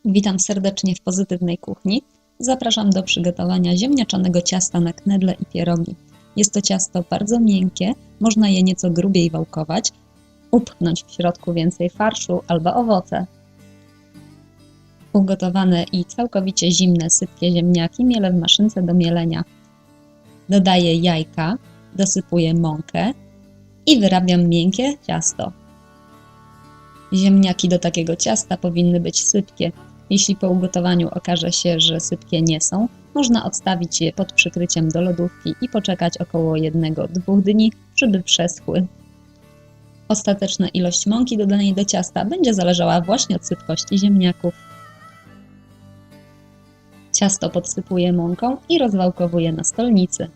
Witam serdecznie w Pozytywnej Kuchni. Zapraszam do przygotowania ziemniaczanego ciasta na knedle i pierogi. Jest to ciasto bardzo miękkie, można je nieco grubiej wałkować, upchnąć w środku więcej farszu albo owoce. Ugotowane i całkowicie zimne sypkie ziemniaki mielę w maszynce do mielenia. Dodaję jajka, dosypuję mąkę i wyrabiam miękkie ciasto. Ziemniaki do takiego ciasta powinny być sypkie. Jeśli po ugotowaniu okaże się, że sypkie nie są, można odstawić je pod przykryciem do lodówki i poczekać około 1-2 dni, żeby przeschły. Ostateczna ilość mąki dodanej do ciasta będzie zależała właśnie od sypkości ziemniaków. Ciasto podsypuję mąką i rozwałkowuję na stolnicy.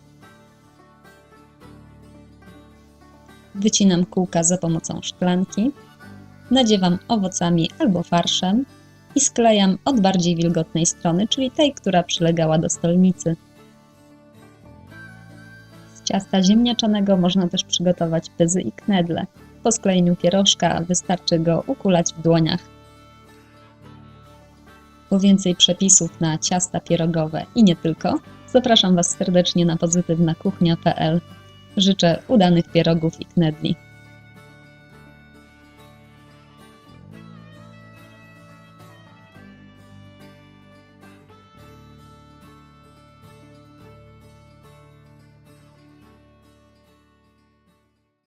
Wycinam kółka za pomocą szklanki, nadziewam owocami albo farszem i sklejam od bardziej wilgotnej strony, czyli tej, która przylegała do stolnicy. Z ciasta ziemniaczanego można też przygotować pyzy i knedle. Po sklejeniu pierożka wystarczy go ukulać w dłoniach. Po więcej przepisów na ciasta pierogowe i nie tylko, zapraszam Was serdecznie na pozytywnakuchnia.pl. Życzę udanych pierogów i knedli.